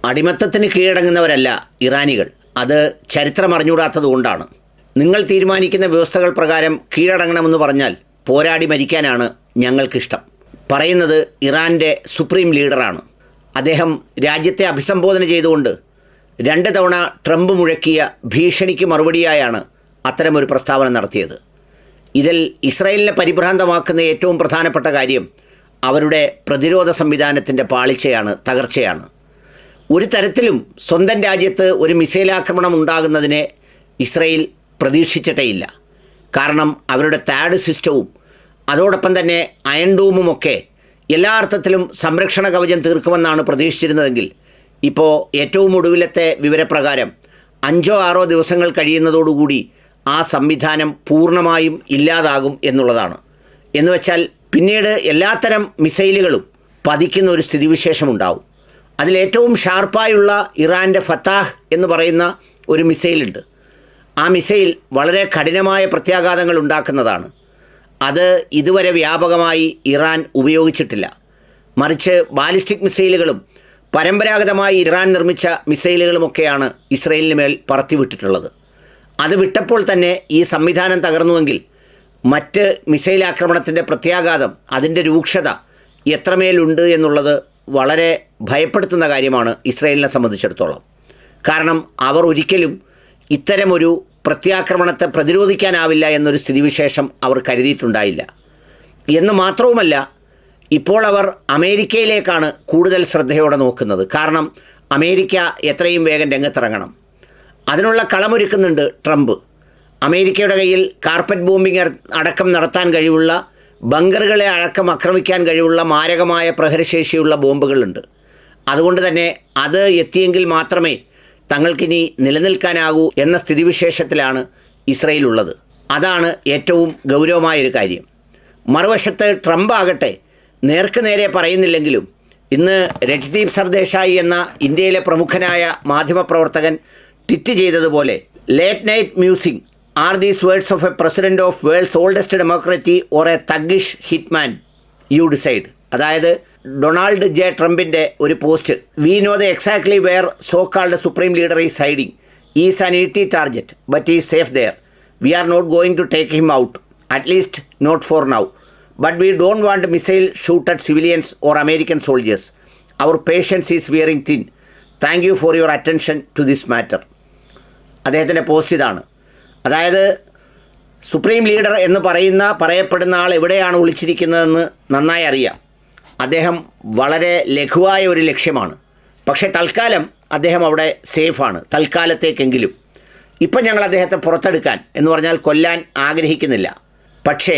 അടിമത്തത്തിന് കീഴടങ്ങുന്നവരല്ല ഇറാനികൾ. അത് ചരിത്രം അറിഞ്ഞുകൂടാത്തതുകൊണ്ടാണ്. നിങ്ങൾ തീരുമാനിക്കുന്ന വ്യവസ്ഥകൾ പ്രകാരം കീഴടങ്ങണമെന്ന് പറഞ്ഞാൽ പോരാടി മരിക്കാനാണ് ഞങ്ങൾക്കിഷ്ടം. പറയുന്നത് ഇറാൻ്റെ സുപ്രീം ലീഡറാണ്. അദ്ദേഹം രാജ്യത്തെ അഭിസംബോധന ചെയ്തുകൊണ്ട് 2 തവണ ട്രംപ് മുഴക്കിയ ഭീഷണിക്ക് മറുപടിയായാണ് അത്തരമൊരു പ്രസ്താവന നടത്തിയത്. ഇതിൽ ഇസ്രായേലിനെ പരിഭ്രാന്തമാക്കുന്ന ഏറ്റവും പ്രധാനപ്പെട്ട കാര്യം അവരുടെ പ്രതിരോധ സംവിധാനത്തിൻ്റെ പാളിച്ചയാണ്, തകർച്ചയാണ്. ഒരു തരത്തിലും സ്വന്തം രാജ്യത്ത് ഒരു മിസൈൽ ആക്രമണം ഉണ്ടാകുന്നതിനെ ഇസ്രായേൽ പ്രതീക്ഷിച്ചിട്ടേയില്ല. കാരണം അവരുടെ താഡ് സിസ്റ്റവും അതോടൊപ്പം തന്നെ അയൺ ഡോമുമൊക്കെ എല്ലാ അർത്ഥത്തിലും സംരക്ഷണ കവചം തീർക്കുമെന്നാണ് പ്രതീക്ഷിച്ചിരുന്നതെങ്കിൽ ഇപ്പോൾ ഏറ്റവും ഒടുവിലത്തെ വിവരപ്രകാരം 5-6 ദിവസങ്ങൾ കഴിയുന്നതോടുകൂടി ആ സംവിധാനം പൂർണ്ണമായും ഇല്ലാതാകും എന്നുള്ളതാണ്. എന്നുവെച്ചാൽ പിന്നീട് എല്ലാത്തരം മിസൈലുകളും പതിക്കുന്ന ഒരു സ്ഥിതിവിശേഷമുണ്ടാവും. അതിലേറ്റവും ഷാർപ്പായുള്ള ഇറാൻ്റെ ഫത്താഹ് എന്ന് പറയുന്ന ഒരു മിസൈലുണ്ട്. ആ മിസൈൽ വളരെ കഠിനമായ പ്രത്യാഘാതങ്ങൾ ഉണ്ടാക്കുന്നതാണ്. അത് ഇതുവരെ വ്യാപകമായി ഇറാൻ ഉപയോഗിച്ചിട്ടില്ല. മറിച്ച് ബാലിസ്റ്റിക് മിസൈലുകളും പരമ്പരാഗതമായി ഇറാൻ നിർമ്മിച്ച മിസൈലുകളുമൊക്കെയാണ് ഇസ്രയേലിന് മേൽ പറത്തിവിട്ടിട്ടുള്ളത്. അത് വിട്ടപ്പോൾ തന്നെ ഈ സംവിധാനം തകർന്നുവെങ്കിൽ മറ്റ് മിസൈൽ ആക്രമണത്തിൻ്റെ പ്രത്യാഘാതം, അതിൻ്റെ രൂക്ഷത എത്രമേലുണ്ട് എന്നുള്ളത് വളരെ ഭയപ്പെടുത്തുന്ന കാര്യമാണ് ഇസ്രയേലിനെ സംബന്ധിച്ചിടത്തോളം. കാരണം അവർ ഒരിക്കലും ഇത്തരമൊരു പ്രത്യാക്രമണത്തെ പ്രതിരോധിക്കാനാവില്ല എന്നൊരു സ്ഥിതിവിശേഷം അവർ കരുതിയിട്ടുണ്ടായില്ല. എന്ന് മാത്രവുമല്ല, ഇപ്പോൾ അവർ അമേരിക്കയിലേക്കാണ് കൂടുതൽ ശ്രദ്ധയോടെ നോക്കുന്നത്. കാരണം അമേരിക്ക എത്രയും വേഗം രംഗത്തിറങ്ങണം. അതിനുള്ള കളമൊരുക്കുന്നുണ്ട് ട്രംപ്. അമേരിക്കയുടെ കയ്യിൽ കാർപ്പറ്റ് ബോംബിംഗ് അടക്കം നടത്താൻ കഴിവുള്ള, ബങ്കറുകളെ അടക്കം ആക്രമിക്കാൻ കഴിവുള്ള മാരകമായ പ്രഹരശേഷിയുള്ള ബോംബുകളുണ്ട്. അതുകൊണ്ട് തന്നെ അത് എത്തിയെങ്കിൽ മാത്രമേ തങ്ങൾക്കിനി നിലനിൽക്കാനാകൂ എന്ന സ്ഥിതിവിശേഷത്തിലാണ് ഇസ്രയേൽ ഉള്ളത്. അതാണ് ഏറ്റവും ഗൗരവമായൊരു കാര്യം. മറുവശത്ത് ട്രംപ് ആകട്ടെ നേർക്ക് നേരെ പറയുന്നില്ലെങ്കിലും ഇന്ന് രജ്ദീപ് സർദേശായി എന്ന ഇന്ത്യയിലെ പ്രമുഖനായ മാധ്യമപ്രവർത്തകൻ ട്വീറ്റ് ചെയ്തതുപോലെ, late night music are these words of a president of world's oldest democracy or a thuggish hitman, you decide. അതായത് ഡൊണാൾഡ് ജെ ട്രംപിൻ്റെ ഒരു post, we know the exactly where so called supreme leader is hiding, is an easy target but is safe there, we are not going to take him out, at least not for now, but we don't want missile shoot at civilians or American soldiers, അവർ patience is wearing thin, thank you for your attention to this matter. അദ്ദേഹത്തിൻ്റെ post ഇതാണ്. അതായത് supreme leader എന്ന് പറയപ്പെടുന്ന ആൾ എവിടെയാണ് ഒളിച്ചിരിക്കുന്നതെന്ന് നന്നായി അറിയാം. അദ്ദേഹം വളരെ ലഘുവായ ഒരു ലക്ഷ്യമാണ്. പക്ഷേ തൽക്കാലം അദ്ദേഹം അവിടെ സേഫാണ്, തൽക്കാലത്തേക്കെങ്കിലും. ഇപ്പം ഞങ്ങൾ അദ്ദേഹത്തെ പുറത്തെടുക്കാൻ എന്ന് പറഞ്ഞാൽ കൊല്ലാൻ ആഗ്രഹിക്കുന്നില്ല. പക്ഷേ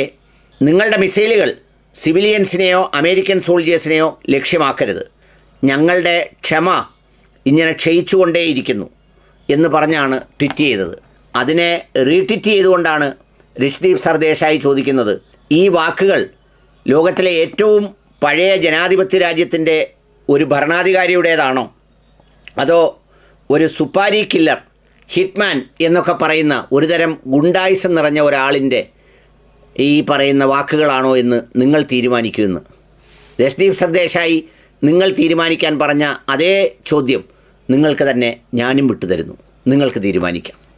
നിങ്ങളുടെ മിസൈലുകൾ സിവിലിയൻസിനെയോ അമേരിക്കൻ സോൾജേഴ്സിനെയോ ലക്ഷ്യമാക്കരുത്. ഞങ്ങളുടെ ക്ഷമ ഇങ്ങനെ ക്ഷയിച്ചുകൊണ്ടേയിരിക്കുന്നു എന്ന് പറഞ്ഞാണ് ട്വീറ്റ് ചെയ്തത്. അതിനെ റീട്വീറ്റ് ചെയ്തുകൊണ്ടാണ് രജ്ദീപ് സർദേശായി ചോദിക്കുന്നത്, ഈ വാക്കുകൾ ലോകത്തിലെ ഏറ്റവും പഴയ ജനാധിപത്യ രാജ്യത്തിൻ്റെ ഒരു ഭരണാധികാരിയുടേതാണോ, അതോ ഒരു സുപ്പാരി കില്ലർ, ഹിറ്റ്മാൻ എന്നൊക്കെ പറയുന്ന ഒരുതരം ഗുണ്ടായിസം നിറഞ്ഞ ഒരാളിൻ്റെ ഈ പറയുന്ന വാക്കുകളാണോ എന്ന് നിങ്ങൾ തീരുമാനിക്കുമെന്ന്. രജ്ദീപ് സർദേശായി നിങ്ങൾ തീരുമാനിക്കാൻ പറഞ്ഞ അതേ ചോദ്യം നിങ്ങൾക്ക് തന്നെ ഞാനും വിട്ടുതരുന്നു. നിങ്ങൾക്ക് തീരുമാനിക്കാം.